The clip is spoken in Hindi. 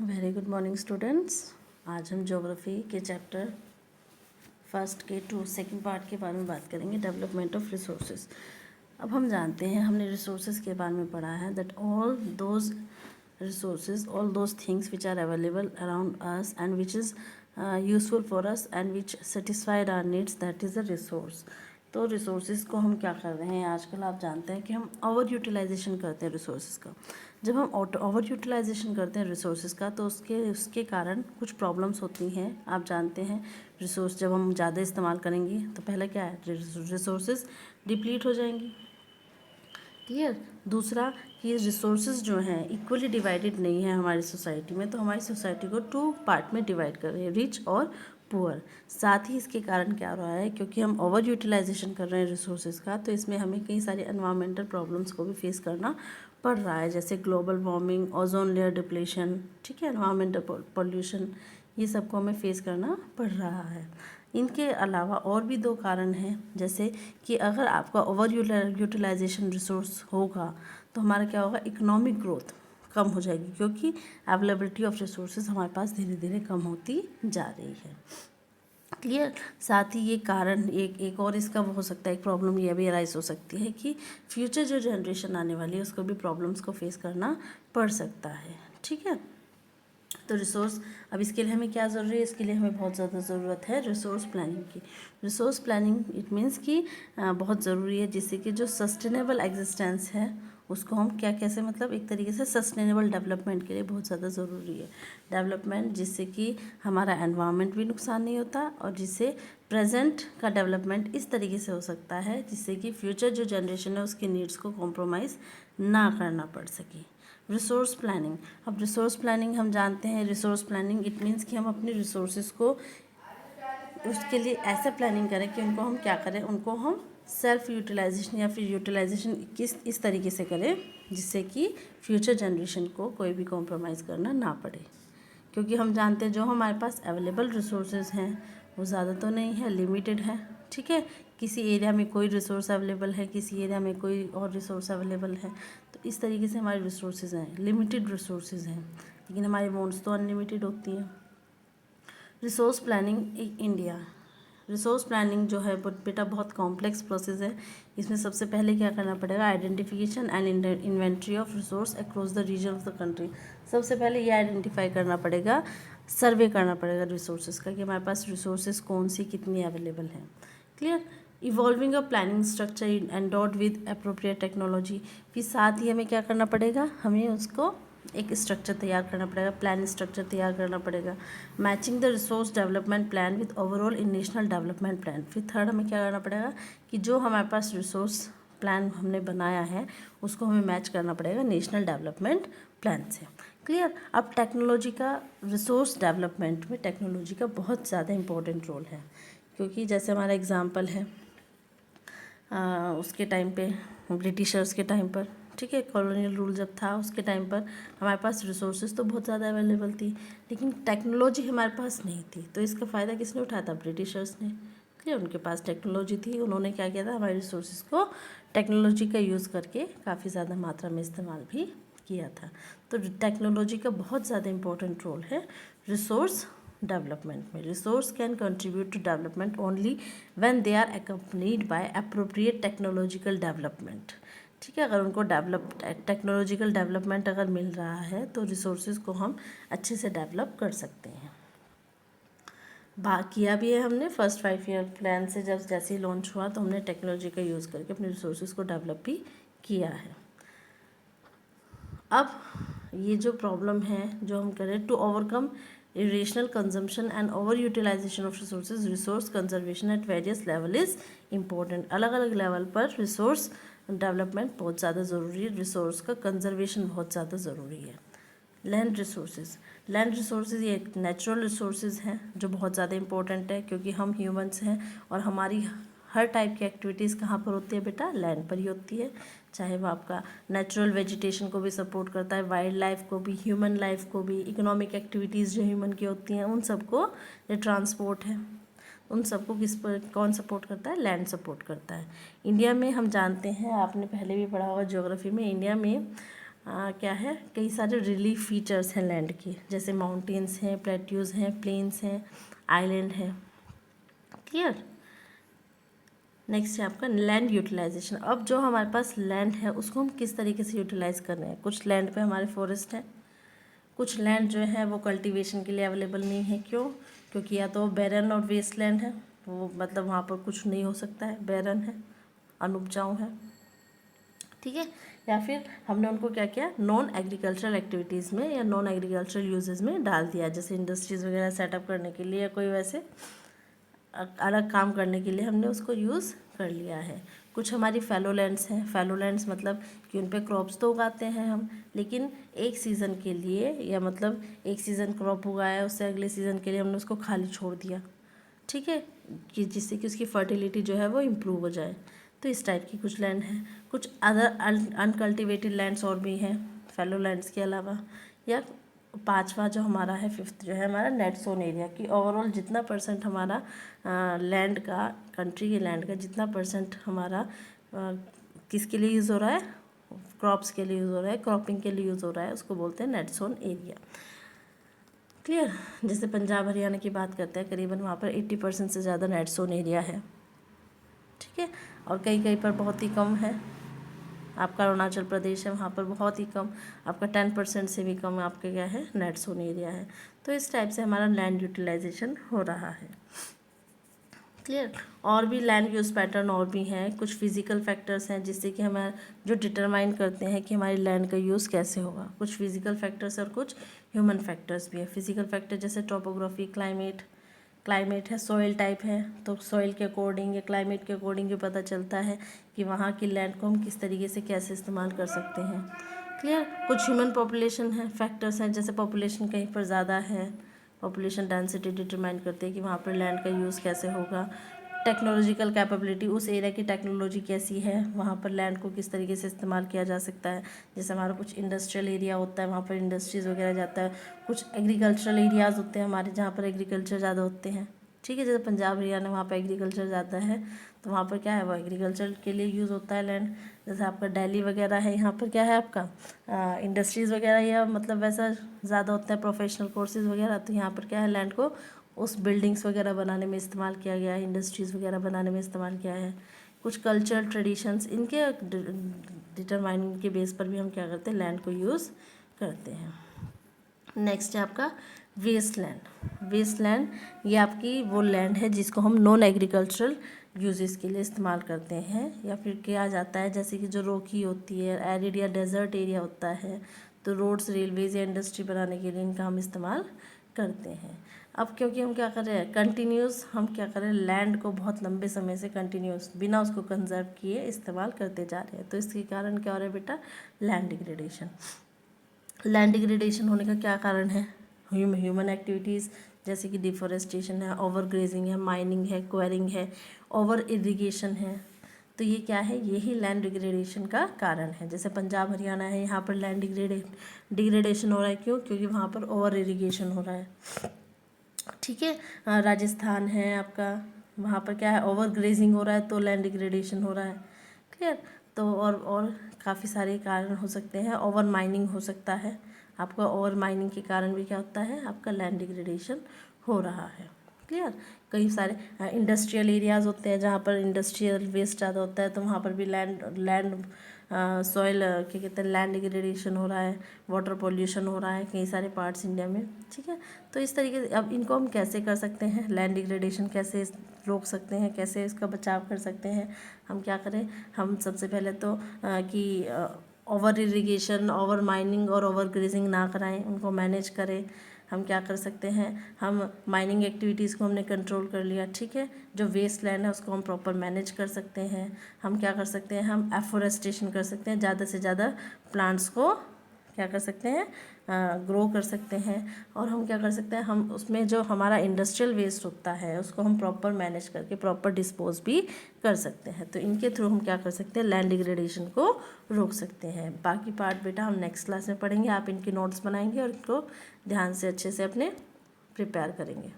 Very good morning students. आज हम ज्योग्राफी के चैप्टर फर्स्ट के सेकंड पार्ट के बारे में बात करेंगे, डेवलपमेंट ऑफ रिसोर्सेज। अब हम जानते हैं, हमने रिसोर्सेज के बारे में पढ़ा है that all those resources, all those things which are available around us and which is useful for us and which satisfied our needs, that is a resource। तो रिसोर्सेज को हम क्या कर रहे हैं आजकल, आप जानते हैं कि हम ओवर यूटिलाइजेशन करते हैं रिसोर्सेज का। जब हम ओवर यूटिलाइजेशन करते हैं रिसोर्सेज का तो उसके कारण कुछ प्रॉब्लम्स होती हैं। आप जानते हैं रिसोर्स जब हम ज़्यादा इस्तेमाल करेंगे तो पहले क्या है, रिसोर्सेज डिप्लीट हो जाएंगी। क्लियर। दूसरा कि रिसोर्सेज जो हैं इक्वली डिवाइडेड नहीं है हमारी सोसाइटी में, तो हमारी सोसाइटी को 2 पार्ट में डिवाइड कर रहे हैं, रिच और पुअर। साथ ही इसके कारण क्या हो रहा है, क्योंकि हम ओवर यूटिलाइजेशन कर रहे हैं रिसोर्सेज का, तो इसमें हमें कई सारे एनवायरमेंटल प्रॉब्लम्स को भी फेस करना पड़ रहा है, जैसे global warming, ozone layer depletion, ठीक है, एनवायरमेंटल पोल्यूशन, ये सबको हमें फेस करना पड़ रहा है। इनके अलावा और भी 2 कारण हैं, जैसे कि अगर आपका ओवर यूटिलाइजेशन रिसोर्स होगा तो हमारा क्या होगा, इकोनॉमिक ग्रोथ कम हो जाएगी, क्योंकि अवेलेबिलिटी ऑफ रिसोर्सेज हमारे पास धीरे धीरे कम होती जा रही है। क्लियर। साथ ही ये कारण एक और इसका वो हो सकता है, एक प्रॉब्लम ये भी अराइज हो सकती है कि फ्यूचर जो जनरेशन आने वाली है उसको भी प्रॉब्लम्स को फेस करना पड़ सकता है, ठीक है। तो रिसोर्स, अब इसके लिए हमें क्या ज़रूरी है, इसके लिए हमें बहुत ज़्यादा ज़रूरत है रिसोर्स प्लानिंग की। रिसोर्स प्लानिंग इट मीन्स कि बहुत ज़रूरी है, जिससे कि जो सस्टेनेबल एग्जिस्टेंस है उसको हम क्या कैसे, मतलब एक तरीके से सस्टेनेबल डेवलपमेंट के लिए बहुत ज़्यादा ज़रूरी है डेवलपमेंट, जिससे कि हमारा एनवायरनमेंट भी नुकसान नहीं होता और जिससे प्रेजेंट का डेवलपमेंट इस तरीके से हो सकता है जिससे कि फ्यूचर जो जनरेशन है उसके नीड्स को कॉम्प्रोमाइज़ ना करना पड़ सके। रिसोर्स प्लानिंग, अब रिसोर्स प्लानिंग हम जानते हैं, रिसोर्स प्लानिंग इट मीन्स कि हम अपने रिसोर्सेज को उसके लिए ऐसा प्लानिंग करें कि उनको हम क्या करें, उनको हम सेल्फ यूटिलाइजेशन या फिर यूटिलाइजेशन इस तरीके से करें जिससे कि फ्यूचर जनरेशन को कोई भी कॉम्प्रोमाइज़ करना ना पड़े। क्योंकि हम जानते हैं जो हमारे पास अवेलेबल रिसोर्सेज हैं वो ज़्यादा तो नहीं है, लिमिटेड है, ठीक है। किसी एरिया में कोई रिसोर्स अवेलेबल है, किसी एरिया में कोई और रिसोर्स अवेलेबल है, तो इस तरीके से हमारे रिसोर्सेज हैं, लिमिटेड रिसोर्सेज हैं, लेकिन हमारी वांट्स तो अनलिमिटेड होती हैं। Resource planning India, resource planning जो है बेटा बहुत कॉम्प्लेक्स प्रोसेस है। इसमें सबसे पहले क्या करना पड़ेगा, identification and inventory of resource across the region of the country. सबसे पहले ये आइडेंटिफाई करना पड़ेगा, सर्वे करना पड़ेगा रिसोर्सेज का कि हमारे पास रिसोर्सेज कौन सी कितनी अवेलेबल हैं। Clear. Evolving a planning structure endowed with appropriate technology, फिर साथ ही हमें क्या करना पड़ेगा, हमें उसको एक स्ट्रक्चर तैयार करना पड़ेगा, प्लान स्ट्रक्चर तैयार करना पड़ेगा। Matching the resource development plan with overall in national development plan. फिर थर्ड हमें क्या करना पड़ेगा कि जो हमारे पास रिसोर्स प्लान हमने बनाया है उसको हमें मैच करना पड़ेगा नेशनल डेवलपमेंट प्लान से। क्लियर। अब टेक्नोलॉजी का, रिसोर्स डेवलपमेंट में टेक्नोलॉजी का बहुत ज़्यादा इंपॉर्टेंट रोल है, क्योंकि जैसे हमारा एग्जाम्पल है उसके टाइम पे, ब्रिटिशर्स के टाइम पर, ठीक है, कॉलोनियल रूल जब था उसके टाइम पर हमारे पास रिसोर्सेज तो बहुत ज़्यादा अवेलेबल थी, लेकिन टेक्नोलॉजी हमारे पास नहीं थी। तो इसका फ़ायदा किसने उठाया था, ब्रिटिशर्स ने। क्लियर। उनके पास टेक्नोलॉजी थी, उन्होंने क्या किया था, हमारे रिसोर्सेज को टेक्नोलॉजी का यूज़ करके काफ़ी ज़्यादा मात्रा में इस्तेमाल भी किया था। तो टेक्नोलॉजी का बहुत ज़्यादा इंपॉर्टेंट रोल है रिसोर्स डेवलपमेंट में। Resource can contribute to development only when they are accompanied by appropriate technological development, ठीक है। अगर उनको टेक्नोलॉजिकल डेवलपमेंट अगर मिल रहा है तो रिसोर्सेज को हम अच्छे से डेवलप कर सकते हैं। किया भी है हमने फर्स्ट 5 ईयर प्लान से, जब जैसे ही लॉन्च हुआ तो हमने टेक्नोलॉजी का यूज़ करके अपने रिसोर्सेज को डेवलप भी किया है। अब ये जो प्रॉब्लम है जो हम करें, to overcome irrational consumption and over utilization of resources, resource conservation at various level is important। अलग अलग लेवल पर रिसोर्स डेवलपमेंट बहुत ज़्यादा ज़रूरी है, रिसोर्स का कंजर्वेशन बहुत ज़्यादा ज़रूरी है। लैंड रिसोर्सेज, लैंड रिसोर्सेज ये नेचुरल रिसोर्सेज हैं जो बहुत ज़्यादा इंपॉर्टेंट है, क्योंकि हम ह्यूमंस हैं और हमारी हर टाइप की एक्टिविटीज़ कहाँ पर होती है बेटा, लैंड पर ही होती है। चाहे वो आपका नेचुरल वेजिटेशन को भी सपोर्ट करता है, वाइल्ड लाइफ को भी, ह्यूमन लाइफ को भी, इकोनॉमिक एक्टिविटीज़ जो ह्यूमन की होती हैं उन सबको, ये ट्रांसपोर्ट है, उन सबको किस पर कौन सपोर्ट करता है, लैंड सपोर्ट करता है। इंडिया में हम जानते हैं, आपने पहले भी पढ़ा होगा ज्योग्राफी में, इंडिया में क्या है, कई सारे रिलीफ फीचर्स हैं लैंड के, जैसे माउंटेन्स हैं, प्लेट्यूज हैं, प्लेन्स हैं, आइलैंड है। क्लियर। नेक्स्ट है आपका लैंड यूटिलाइजेशन। अब जो हमारे पास लैंड है उसको हम किस तरीके से यूटिलाइज कर रहे हैं। कुछ लैंड पे हमारे फॉरेस्ट है, कुछ लैंड जो है वो कल्टीवेशन के लिए अवेलेबल नहीं है। क्यों? क्योंकि या तो बैरन और वेस्ट लैंड है, वो मतलब वहाँ पर कुछ नहीं हो सकता है, बैरन है, अनुपजाऊ है। ठीक है। या फिर हमने उनको क्या किया, नॉन एग्रीकल्चरल एक्टिविटीज़ में या नॉन एग्रीकल्चरल यूजेस में डाल दिया, जैसे इंडस्ट्रीज़ वगैरह सेटअप करने के लिए या कोई वैसे अलग काम करने के लिए हमने उसको यूज़ कर लिया है। कुछ हमारी फैलो लैंड्स हैं। फैलो लैंड्स मतलब कि उन पे क्रॉप्स तो उगाते हैं हम, लेकिन एक सीज़न के लिए, या मतलब एक सीज़न क्रॉप उगाया, उससे अगले सीज़न के लिए हमने उसको खाली छोड़ दिया। ठीक है, कि जिससे कि उसकी फर्टिलिटी जो है वो इम्प्रूव हो जाए। तो इस टाइप की कुछ लैंड है। कुछ अदर अनकल्टिवेटेड लैंड्स और भी हैं फैलो लैंड्स के अलावा। या पांचवा जो हमारा है, फिफ्थ जो है हमारा नेट सोन एरिया, की ओवरऑल जितना परसेंट हमारा लैंड का, कंट्री के लैंड का जितना परसेंट हमारा किसके लिए यूज़ हो रहा है, क्रॉप्स के लिए यूज़ हो रहा है, क्रॉपिंग के लिए यूज़ हो रहा है, उसको बोलते हैं नेट सोन एरिया। क्लियर। जैसे पंजाब हरियाणा की बात करते हैं, करीबन वहाँ पर 80% से ज़्यादा नेट सोन एरिया है। ठीक है। और कई कई पर बहुत ही कम है। आपका अरुणाचल प्रदेश है, वहाँ पर बहुत ही कम, आपका 10% से भी कम आपके क्या है, नेट सोन एरिया है। तो इस टाइप से हमारा लैंड यूटिलाइजेशन हो रहा है। क्लियर। और भी लैंड यूज़ पैटर्न और भी हैं। कुछ फिजिकल फैक्टर्स हैं जिससे कि हमें जो डिटरमाइन करते हैं कि हमारी लैंड का यूज़ कैसे होगा। कुछ फिजिकल फैक्टर्स और कुछ ह्यूमन फैक्टर्स भी है। फिजिकल फैक्टर जैसे टोपोग्राफी, क्लाइमेट है, सॉइल टाइप है, तो सॉइल के अकॉर्डिंग या क्लाइमेट के अकॉर्डिंग भी पता चलता है कि वहाँ की लैंड को हम किस तरीके से कैसे इस्तेमाल कर सकते हैं। क्लियर। कुछ ह्यूमन पॉपुलेशन है, फैक्टर्स हैं, जैसे पॉपुलेशन कहीं पर ज़्यादा है, पॉपुलेशन डेंसिटी डिटरमाइन करते हैं कि वहाँ पर लैंड का यूज़ कैसे होगा। टेक्नोलॉजिकल कैपेबिलिटी, उस एरिया की टेक्नोलॉजी कैसी है, वहाँ पर लैंड को किस तरीके से इस्तेमाल किया जा सकता है। जैसे हमारा कुछ इंडस्ट्रियल एरिया होता है, वहाँ पर इंडस्ट्रीज़ वगैरह जाता है। कुछ एग्रीकल्चरल एरियाज़ होते हैं हमारे, जहाँ पर एग्रीकल्चर ज़्यादा होते हैं। ठीक है। जैसे पंजाब हरियाणा, वहाँ पर एग्रीकल्चर ज़्यादा है, तो वहाँ पर क्या है, वो एग्रीकल्चर के लिए यूज़ होता है लैंड। जैसे आपका दिल्ली वगैरह है, यहाँ पर क्या है आपका इंडस्ट्रीज़ वगैरह, या मतलब वैसा ज़्यादा होता है, प्रोफेशनल कोर्सेज़ वगैरह, तो यहाँ पर क्या है, लैंड को उस बिल्डिंग्स वगैरह बनाने में इस्तेमाल किया गया है, इंडस्ट्रीज़ वगैरह बनाने में इस्तेमाल किया है। कुछ कल्चरल ट्रेडिशंस, इनके डिटरमाइनिंग के बेस पर भी हम क्या करते हैं, लैंड को यूज़ करते हैं। नेक्स्ट है आपका वेस्ट लैंड। वेस्ट लैंड ये आपकी वो लैंड है जिसको हम नॉन एग्रीकल्चरल यूजेस के लिए इस्तेमाल करते हैं, या फिर किया जाता है, जैसे कि जो रोकी होती है, एरिड या डेजर्ट एरिया होता है, तो रोड्स, रेलवेज या इंडस्ट्री बनाने के लिए इनका हम इस्तेमाल करते हैं। अब क्योंकि हम क्या कर रहे हैं, कंटिन्यूस हम क्या कर रहे हैं, लैंड को बहुत लंबे समय से कंटिन्यूस बिना उसको कंजर्व किए इस्तेमाल करते जा रहे हैं, तो इसके कारण क्या हो रहा है बेटा, लैंड डिग्रेडेशन। लैंड डिग्रेडेशन होने का क्या कारण है, ह्यूमन एक्टिविटीज़, जैसे कि डिफॉरेस्टेशन है, ओवर ग्रेजिंग है, माइनिंग है, क्वेरिंग है, ओवर इरिगेशन है। तो ये क्या है, यही लैंड डिग्रेडेशन का कारण है। जैसे पंजाब हरियाणा है, यहाँ पर लैंड डिग्रेडेशन हो रहा है। क्यों? क्योंकि वहाँ पर ओवर इरिगेशन हो रहा है। ठीक है। राजस्थान है आपका, वहाँ पर क्या है, ओवर ग्रेजिंग हो रहा है, तो लैंड डिग्रेडेशन हो रहा है। क्लियर। तो और काफ़ी सारे कारण हो सकते हैं। ओवर माइनिंग हो सकता है आपका, ओवर माइनिंग के कारण भी क्या होता है, आपका लैंड डिग्रेडेशन हो रहा है। क्लियर। कई सारे इंडस्ट्रियल एरियाज़ होते हैं जहाँ पर इंडस्ट्रियल वेस्ट ज़्यादा होता है, तो वहाँ पर भी लैंड सॉइल क्या कहते हैं, लैंड डिग्रेडेशन हो रहा है, वाटर पॉल्यूशन हो रहा है कई सारे पार्ट्स इंडिया में। ठीक है। तो इस तरीके से अब इनको हम कैसे कर सकते हैं, लैंड डिग्रेडेशन कैसे रोक सकते हैं, कैसे इसका बचाव कर सकते हैं। हम क्या करें, हम सबसे पहले तो कि ओवर इरिगेशन, ओवर माइनिंग और ओवर ग्रेजिंग ना कराएं, उनको मैनेज करें। हम क्या कर सकते हैं, हम माइनिंग एक्टिविटीज़ को हमने कंट्रोल कर लिया। ठीक है। जो वेस्ट लैंड है उसको हम प्रॉपर मैनेज कर सकते हैं। हम क्या कर सकते हैं, हम एफोरेस्टेशन कर सकते हैं, ज़्यादा से ज़्यादा प्लांट्स को क्या कर सकते हैं, ग्रो कर सकते हैं। और हम क्या कर सकते हैं, हम उसमें जो हमारा इंडस्ट्रियल वेस्ट होता है उसको हम प्रॉपर मैनेज करके प्रॉपर डिस्पोज भी कर सकते हैं। तो इनके थ्रू हम क्या कर सकते हैं, लैंड डिग्रेडेशन को रोक सकते हैं। बाकी पार्ट बेटा हम नेक्स्ट क्लास में पढ़ेंगे। आप इनके नोट्स बनाएंगे और इनको ध्यान से अच्छे से अपने प्रिपेयर करेंगे।